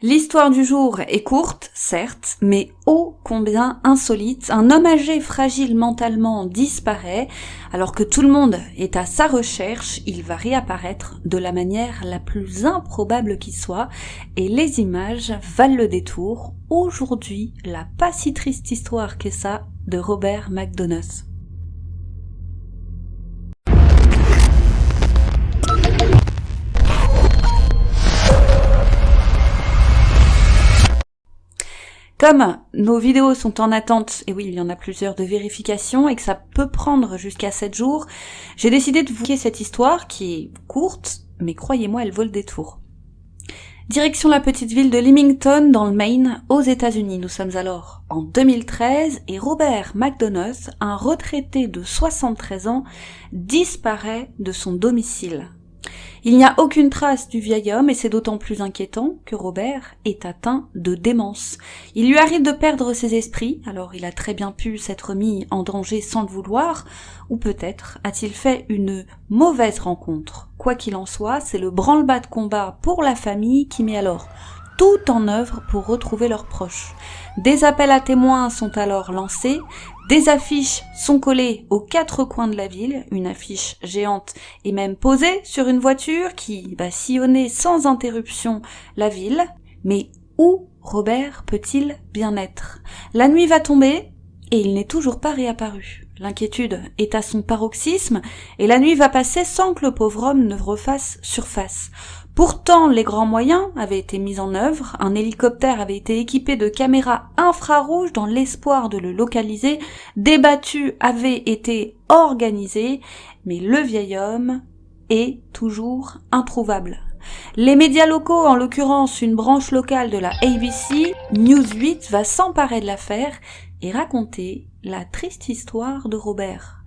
L'histoire du jour est courte, certes, mais ô combien insolite. Un homme âgé, fragile mentalement, disparaît. Alors que tout le monde est à sa recherche, il va réapparaître de la manière la plus improbable qui soit, et les images valent le détour. Aujourd'hui, la pas si triste histoire que ça de Robert McDonough. Comme nos vidéos sont en attente, et oui, il y en a plusieurs de vérification, et que ça peut prendre jusqu'à 7 jours, j'ai décidé de vous raconter cette histoire qui est courte, mais croyez-moi, elle vaut le détour. Direction la petite ville de Leamington, dans le Maine, aux États-Unis. Nous sommes alors en 2013, et Robert McDonough, un retraité de 73 ans, disparaît de son domicile. Il n'y a aucune trace du vieil homme et c'est d'autant plus inquiétant que Robert est atteint de démence. Il lui arrive de perdre ses esprits, alors il a très bien pu s'être mis en danger sans le vouloir, ou peut-être a-t-il fait une mauvaise rencontre. Quoi qu'il en soit, c'est le branle-bas de combat pour la famille qui met alors tout en œuvre pour retrouver leurs proches. Des appels à témoins sont alors lancés, des affiches sont collées aux 4 coins de la ville, une affiche géante est même posée sur une voiture qui va sillonner sans interruption la ville. Mais où Robert peut-il bien être? La nuit va tomber et il n'est toujours pas réapparu. L'inquiétude est à son paroxysme et la nuit va passer sans que le pauvre homme ne refasse surface. Pourtant, les grands moyens avaient été mis en œuvre, un hélicoptère avait été équipé de caméras infrarouges dans l'espoir de le localiser, des battues avaient été organisées, mais le vieil homme est toujours introuvable. Les médias locaux, en l'occurrence une branche locale de la ABC, News 8, va s'emparer de l'affaire et raconter la triste histoire de Robert.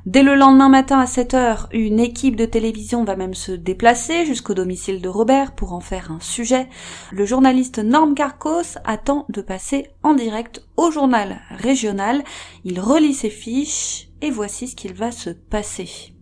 Dès le lendemain matin à 7h, une équipe de télévision va même se déplacer jusqu'au domicile de Robert pour en faire un sujet. Le journaliste Norm Carcos attend de passer en direct au journal régional. Il relit ses fiches et voici ce qu'il va se passer.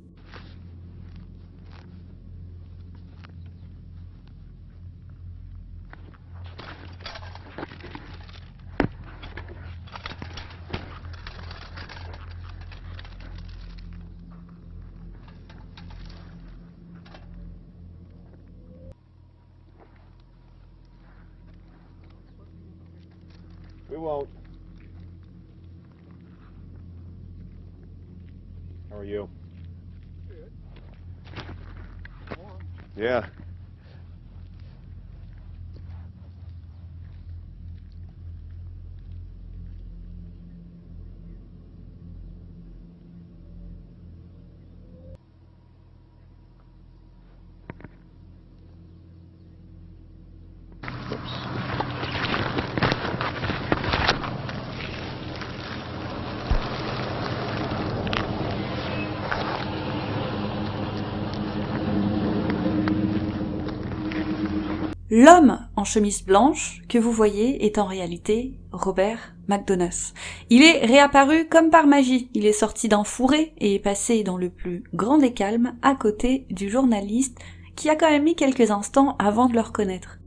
We won't. How are you? Good. Yeah. L'homme en chemise blanche que vous voyez est en réalité Robert McDonough. Il est réapparu comme par magie. Il est sorti d'un fourré et est passé dans le plus grand des calmes à côté du journaliste qui a quand même mis quelques instants avant de le reconnaître.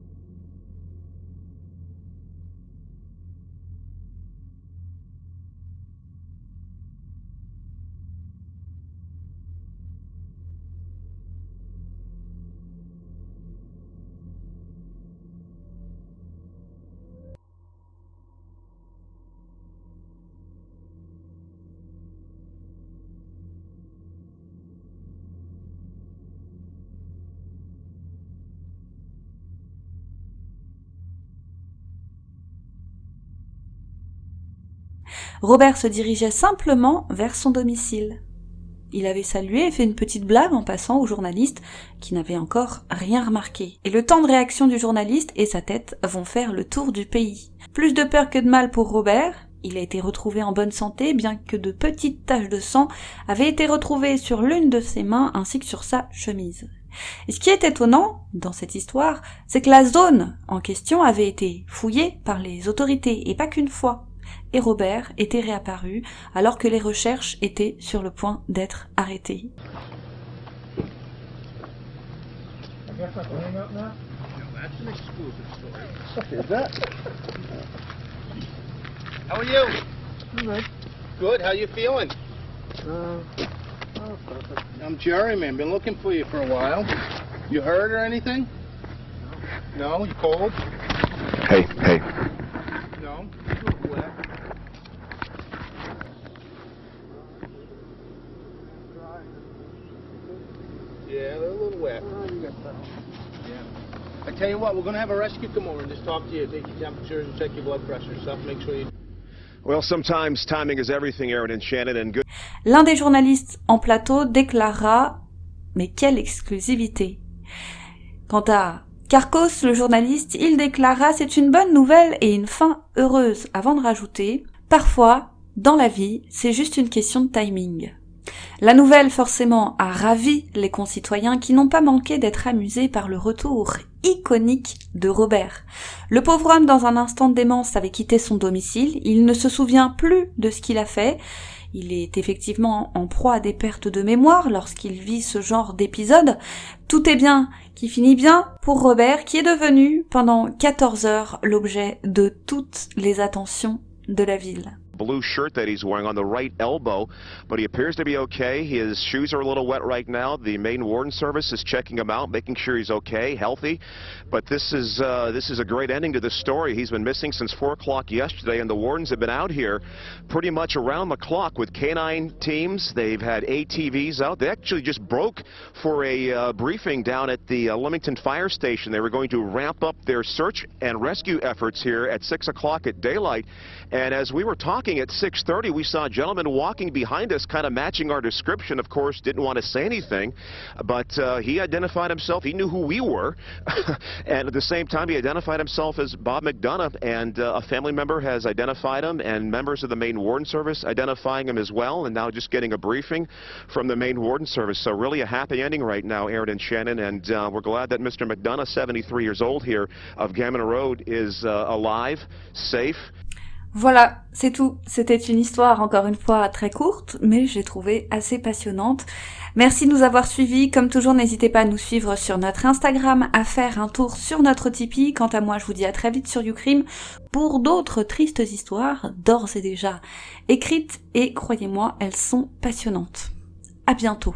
Robert se dirigeait simplement vers son domicile. Il avait salué et fait une petite blague en passant au journaliste qui n'avait encore rien remarqué. Et le temps de réaction du journaliste et sa tête vont faire le tour du pays. Plus de peur que de mal pour Robert. Il a été retrouvé en bonne santé, bien que de petites taches de sang avaient été retrouvées sur l'une de ses mains ainsi que sur sa chemise. Et ce qui est étonnant dans cette histoire, c'est que la zone en question avait été fouillée par les autorités, et pas qu'une fois. Et Robert était réapparu alors que les recherches étaient sur le point d'être arrêtées. I guess I can hang up now? That's an exclusive story. Is that? How are you? Good. Good. How you feeling? I'm Jerry, man. Been looking for you for a while. You hurt or anything? No. You cold? Hey. No. A little wet. Yeah, they're a little wet. Yeah. I tell you what, we're gonna have a rescue come over and just talk to you, take your temperatures and check your blood pressure and stuff. Make sure you. Well, sometimes timing is everything, Aaron and Shannon, and good. L'un des journalistes en plateau déclara « Mais quelle exclusivité !» Quant à Carcos, le journaliste, il déclara « C'est une bonne nouvelle et une fin heureuse » avant de rajouter « Parfois, dans la vie, c'est juste une question de timing ». La nouvelle, forcément, a ravi les concitoyens qui n'ont pas manqué d'être amusés par le retour iconique de Robert. Le pauvre homme, dans un instant de démence, avait quitté son domicile. Il ne se souvient plus de ce qu'il a fait. Il est effectivement en proie à des pertes de mémoire lorsqu'il vit ce genre d'épisode. Tout est bien qui finit bien pour Robert, qui est devenu, pendant 14 heures, l'objet de toutes les attentions de la ville. Blue shirt that he's wearing on the right elbow, but he appears to be okay. His shoes are a little wet right now. The Maine Warden Service is checking him out, making sure he's okay, healthy. But this is a great ending to the story. He's been missing since 4 o'clock yesterday, and the wardens have been out here pretty much around the clock with canine teams. They've had ATVs out. They actually just broke for a briefing down at the Leamington Fire Station. They were going to ramp up their search and rescue efforts here at 6 o'clock at daylight. And as we were talking at 6:30, we saw a gentleman walking behind us, kind of matching our description. Of course, didn't want to say anything, but he identified himself. He knew who we were, and at the same time, he identified himself as Bob McDonough, and a family member has identified him, and members of the Maine Warden Service identifying him as well, and now just getting a briefing from the Maine Warden Service. So really a happy ending right now, Aaron and Shannon, and we're glad that Mr. McDonough, 73 years old here of Gammon Road, is alive, safe. Voilà, c'est tout. C'était une histoire, encore une fois, très courte, mais j'ai trouvé assez passionnante. Merci de nous avoir suivis. Comme toujours, n'hésitez pas à nous suivre sur notre Instagram, à faire un tour sur notre Tipeee. Quant à moi, je vous dis à très vite sur YouCrime pour d'autres tristes histoires, d'ores et déjà écrites, et croyez-moi, elles sont passionnantes. À bientôt.